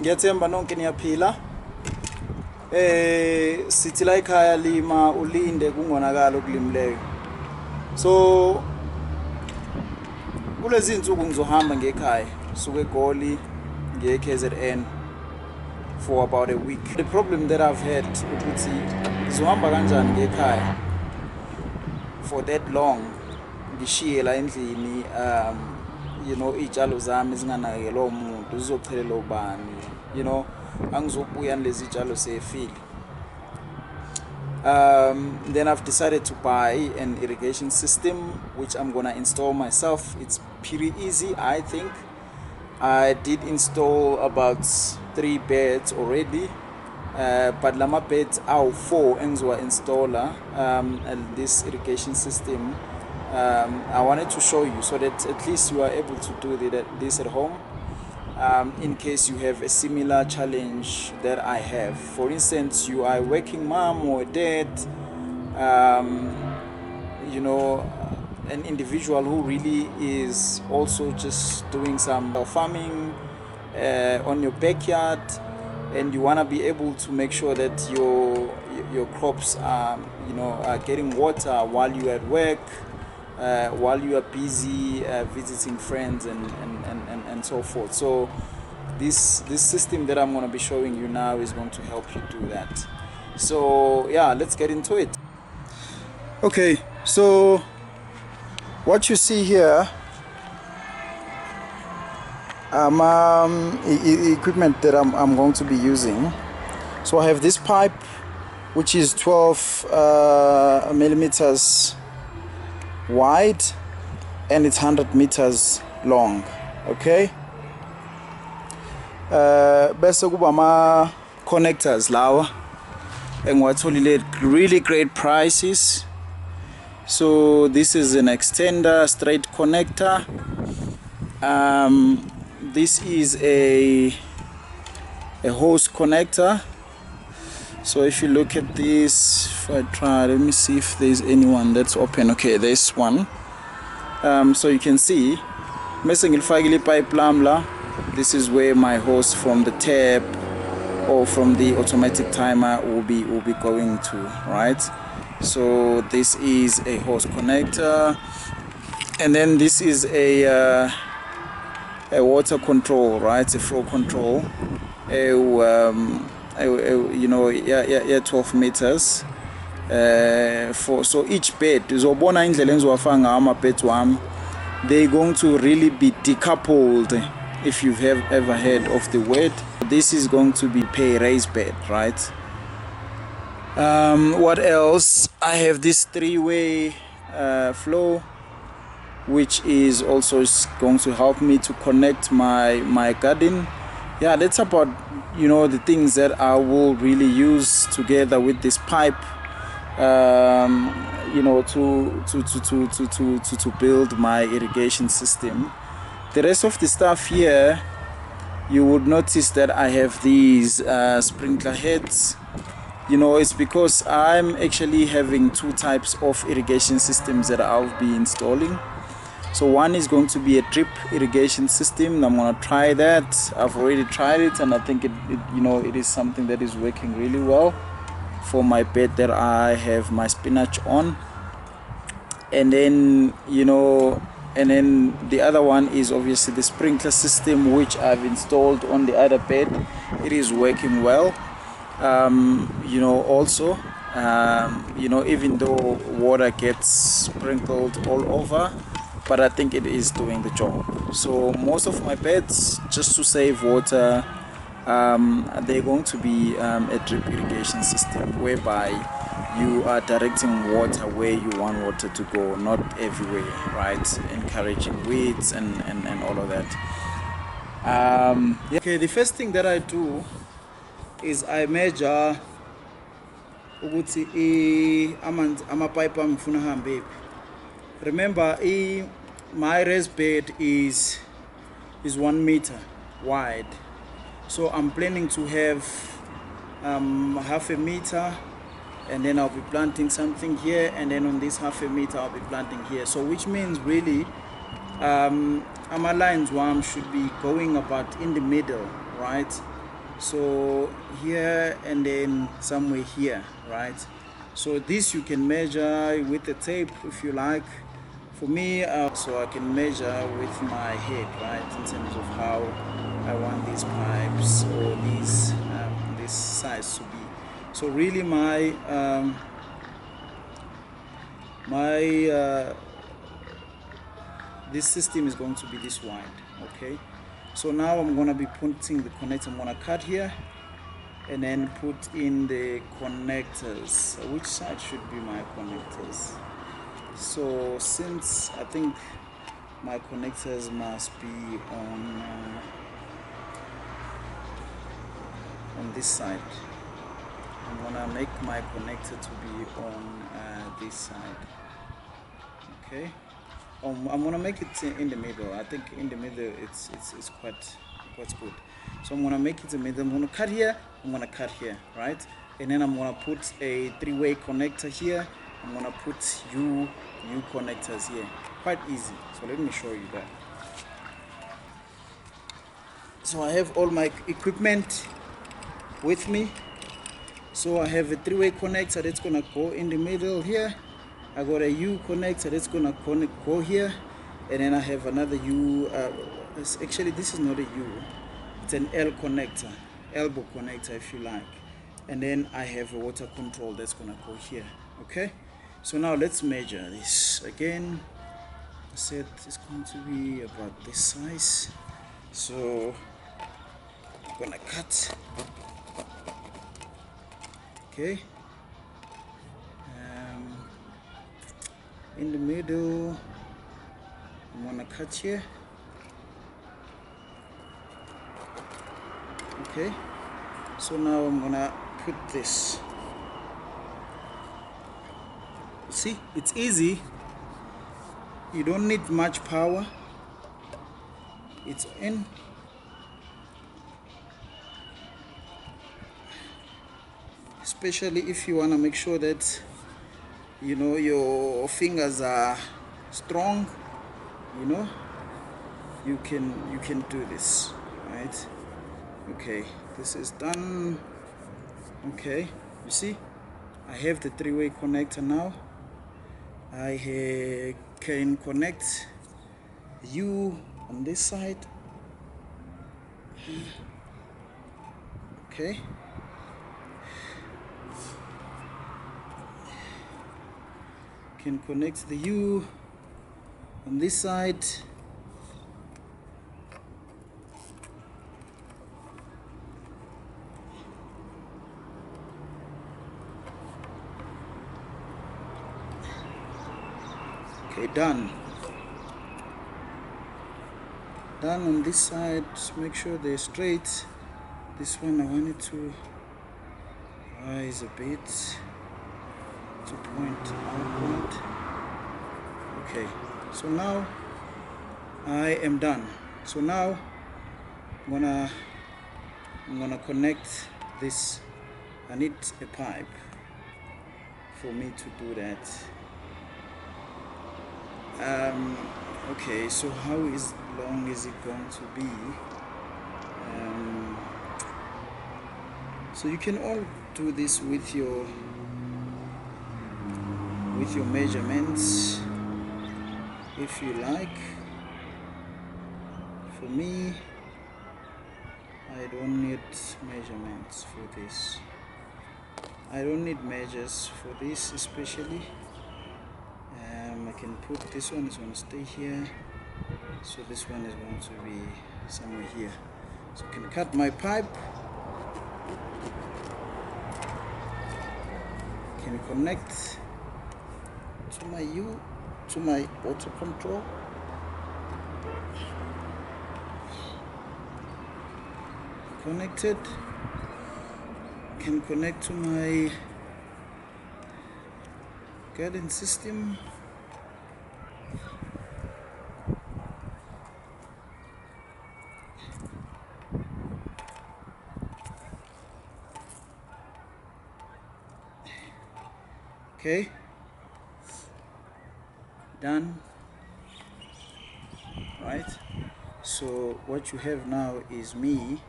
Ngiyathemba nonke niyaphila. Sithi la ekhaya lima ulinde kungonakala okulimleyo. So kulezi insuku ngizohamba ngekhaya suke eGoli ngiye KZN for about a week. The problem that I've had ukuthi ngizohamba kanjani ngekhaya for that long ngishiye la endlini you know ijalo zami zinganakekelwa umuntu zizochelela ubani, you know angizobuya nalezi ijalo sefile. Then I've decided to buy an irrigation system which I'm gonna install myself. It's pretty easy, I think. I did install about 3 beds already, but lama beds are 4 engizwa installer this irrigation system. I wanted to show you so that at least you are able to do this at home, in case you have a similar challenge that I have. For instance, you are a working mom or a dad, you know, an individual who really is also just doing some farming on your backyard, and you want to be able to make sure that your crops are, you know, are getting water while you are at work, while you are busy visiting friends and so forth. So this system that I'm going to be showing you now is going to help you do that. So yeah, let's get into it. Okay, so what you see here, equipment that I'm going to be using. So I have this pipe which is 12 millimeters wide and it's 100 meters long. Okay, bese kuba ama connectors lawa engiwatholile really great prices. So this is an extender straight connector. This is a hose connector. So if you look at this, if I try, let me see if there's anyone that's open. Okay, there's one. So you can see, this is where my hose from the tap or from the automatic timer will be going to, right? So this is a hose connector, and then this is a water control, right? A flow control. You know, yeah, 12 meters. So each bed, they're going to really be decoupled. If you've ever heard of the word, this is going to be a raised bed, right? What else? I have this 3-way flow, which is also going to help me to connect my garden. Yeah, that's about, you know, the things that I will really use together with this pipe, you know, to build my irrigation system. The rest of the stuff here, you would notice that I have these sprinkler heads. You know, it's because I'm actually having 2 types of irrigation systems that I'll be installing. So one is going to be a drip irrigation system. I'm going to try that. I've already tried it, and I think it you know, it is something that is working really well for my bed that I have my spinach on. And then, you know, and then the other one is obviously the sprinkler system, which I've installed on the other bed. It is working well. You know, also, you know, even though water gets sprinkled all over, but I think it is doing the job. So most of my beds, just to save water, they're going to be a drip irrigation system, whereby you are directing water where you want water to go, not everywhere, right? Encouraging weeds and all of that. Yeah. Okay, the first thing that I do is I measure ukuthi amapipe angifuna ahambe. Remember, my raised bed is 1 meter wide, so I'm planning to have half a meter, and then I'll be planting something here, and then on this half a meter I'll be planting here. So which means really my lines should be going about in the middle, right? So here and then somewhere here, right? So this you can measure with the tape if you like. For me, so I can measure with my head, right, in terms of how I want these pipes or these this size to be. So really this system is going to be this wide. Okay, so now I'm going to be putting the connector. I'm going to cut here and then put in the connectors. Which side should be my connectors? So since I think my connectors must be on this side, I'm gonna make my connector to be on this side. Okay, I'm gonna make it in the middle. I think in the middle it's quite good. So I'm gonna make it in the middle. I'm gonna cut here, I'm gonna cut here, right? And then I'm gonna put a three-way connector here. I'm gonna put new connectors here. Quite easy. So let me show you that. So I have all my equipment with me. So I have a three-way connector that's gonna go in the middle here. I got a U connector that's gonna go here, and then I have another U. Actually, this is not a U. It's an L connector, elbow connector, if you like. And then I have a water control that's gonna go here. Okay. So now let's measure this again. I said it's going to be about this size. So I'm gonna cut. Okay. In the middle, I'm gonna cut here. Okay. So now I'm gonna put this. See, it's easy. You don't need much power. It's in. Especially if you want to make sure that you know your fingers are strong, you know, you can do this, right? Okay, this is done. Okay, you see, I have the three-way connector now. I can connect U on this side. Okay. Can connect the U on this side. Okay, done. Done on this side. Make sure they're straight. This one I want it to rise a bit to point outward. Okay, so now I am done. So now I'm gonna connect this. I need a pipe for me to do that. Okay, so how long is it going to be? So you can all do this with your measurements if you like. For me, I don't need measurements for this. I don't need measures for this especially. I can put this one is going to stay here, so this one is going to be somewhere here. So I can cut my pipe, can connect to my U, to my water control. Connected. Can connect to my garden system. Okay, done. Right, so what you have now is me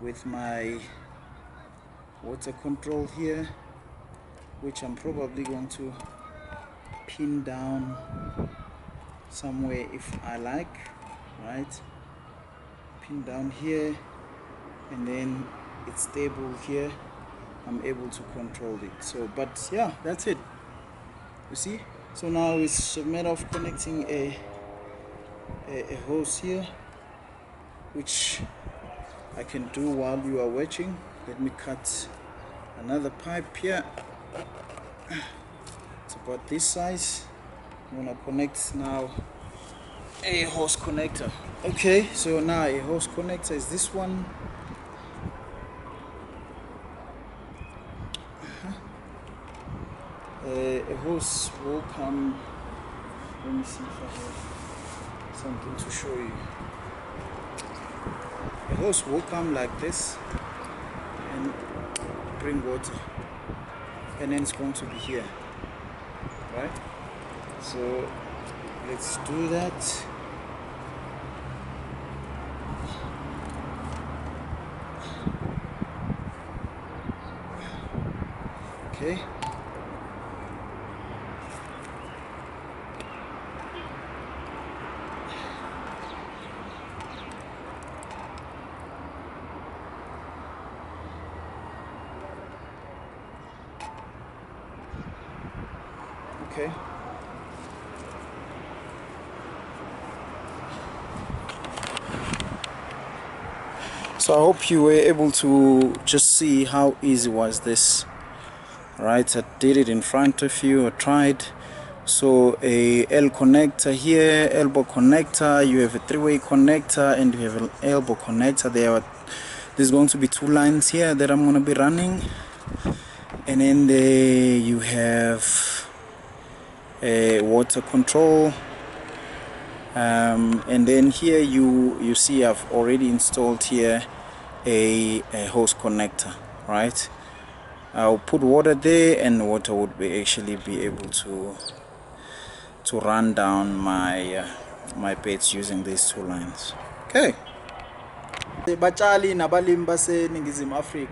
with my water control here, which I'm probably going to pin down somewhere if I like, right? Pin down here, and then it's stable here. I'm able to control it. So, but yeah, that's it. You see? So now it's a matter of connecting a hose here, which I can do while you are watching. Let me cut another pipe here. It's about this size. I'm gonna connect now a hose connector. Okay, so now a hose connector is this one. A hose will come. Let me see if I have something to show you. A hose will come like this and bring water, and then it's going to be here, right? So let's do that. Okay. Okay. So I hope you were able to just see how easy was this. Right, I did it in front of you. I tried. So a L connector here, elbow connector. You have a three-way connector, and you have an elbow connector. There's going to be two lines here that I'm going to be running, and then there you have a water control. And then here you see I've already installed here a hose connector, right? I'll put water there, and the water would be actually be able to run down my my beds using these two lines. Okay. Batshali nabalimi baseNingizimu Afrika.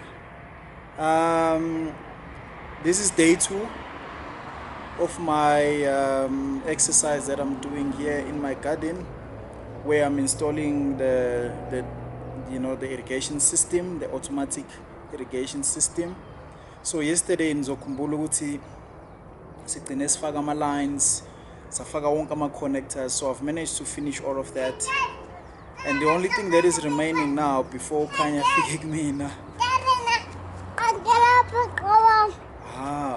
This is day 2 of my exercise that I'm doing here in my garden, where I'm installing the irrigation system, the automatic irrigation system. So yesterday nizokhumbula ukuthi sigcine sifaka ama lines, safaka wonke ama connectors, so I've managed to finish all of that, and the only thing that is remaining now before Kanya fike kumina.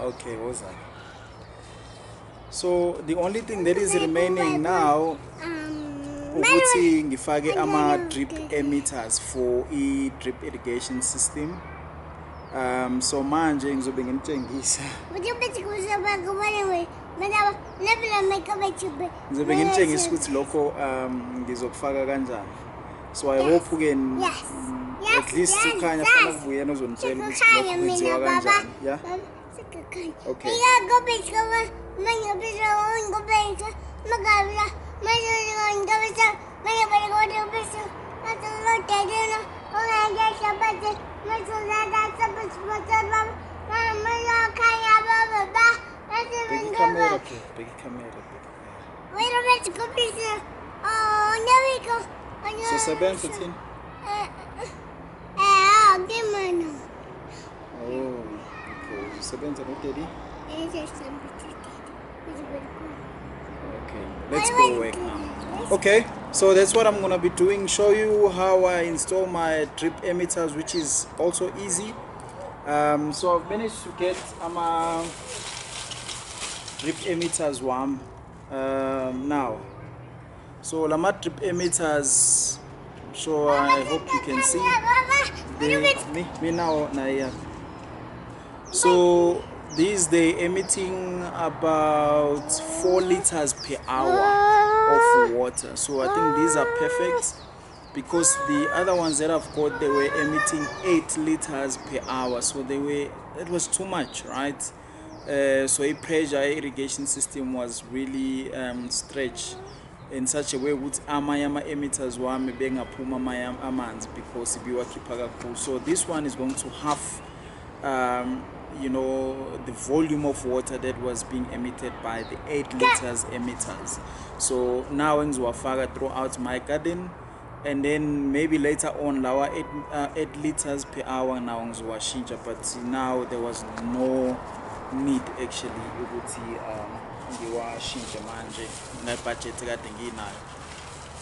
Okay, what was that? So the only thing that is remaining now ukuthi ngifake ama drip emitters for drip irrigation system. So manje ngizobe nginitshengisa. Ngizobe nginitshengisa ukuthi lokho ngizokufaka kanjani. So I hope again at least ukhanya funa kubuya nozonitshela ukuthi lokho kwenziwa kanjani. Yeah. Okay. So sebenza thini? Oh, okay. Sebenza no daddy? Okay, let's go work now. Okay, so that's what I'm gonna be doing. Show you how I install my drip emitters, which is also easy. So I've managed to get my drip emitters warm now. So lama drip emitters. So I hope you can see me now. So these they emitting about 4 liters per hour of water. So I think these are perfect, because the other ones that I've got, they were emitting 8 liters per hour. So it was too much, right? So a pressure irrigation system was really stretched in such a way ukuthi amanye ama-emitters wami bengaphuma amanzi because ibiwakhipha kakhulu. So this one is going to half you know, the volume of water that was being emitted by the 8 liters emitters. So now ngiziwafaka throughout my garden, and then maybe later on lawa 8 liters per hour now ngiziwashintsha, but now there was no need actually ukuthi ngiwashintshe manje budget kade nginayo.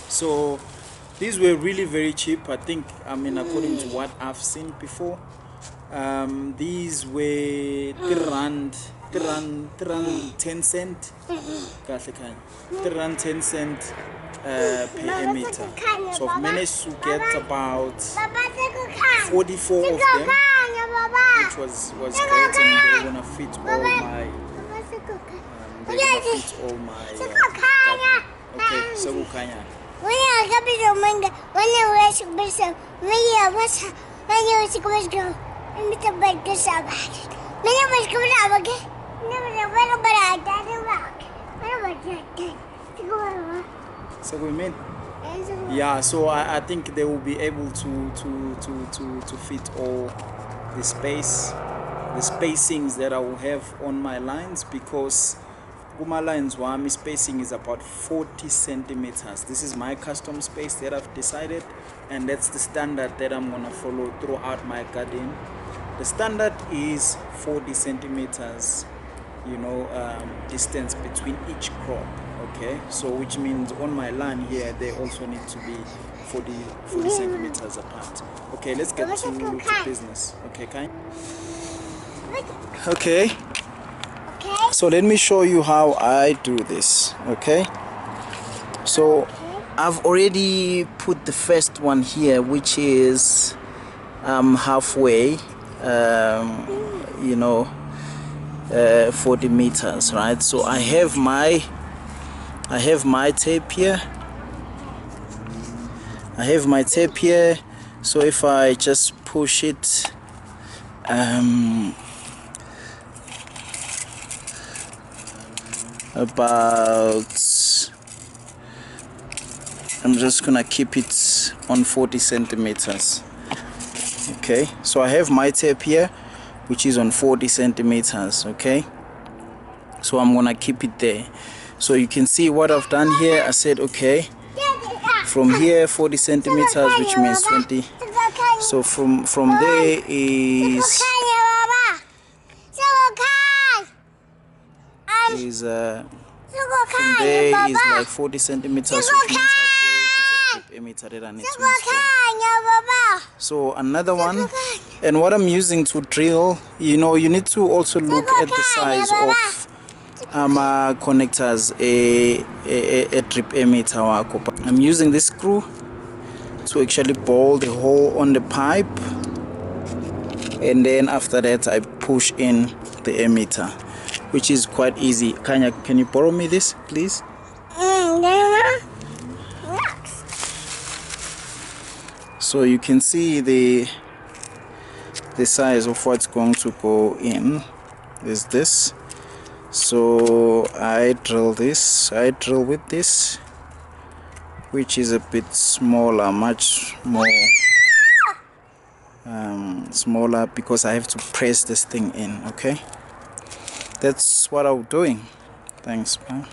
So these were really very cheap, I think. I mean, according to what I've seen before, these were 3 rand 10 cent, 3 rand 10 cent per emitter. So I've managed to get about 44 of them, which was great, and they're gonna fit all my okay, so kukanya. So we mean, yeah. So I think they will be able to fit all the spacings that I will have on my lines, because my lines wami spacing is about 40 centimeters. This is my custom space that I've decided, and that's the standard that I'm gonna follow throughout my garden. The standard is 40 centimeters, you know, distance between each crop. Okay, so which means on my line here they also need to be 40 centimeters apart. Okay, let's get to business. Okay, kind. Okay, so let me show you how I do this. Okay, so I've already put the first one here, which is halfway, you know, 40 meters, right? So I have my tape here. So if I just push it about, I'm just gonna keep it on 40 centimeters. Okay, so I have my tape here, which is on 40 centimeters. Okay, so I'm gonna keep it there. So you can see what I've done here. I said, okay, from here 40 centimeters, which means 20. So from there is from there is like 40 centimeters, which means halfway is a tape emitter that I need to install. So another one, and what I'm using to drill, you know, you need to also look at the size of connectors a drip emitter. I'm using this screw to actually bore the hole on the pipe, and then after that I push in the emitter, which is quite easy. Can you borrow me this, please? So you can see the size of what's going to go in is this. So I drill with this, which is a bit smaller, much more smaller, because I have to press this thing in. Okay, that's what I'm doing. Thanks, man.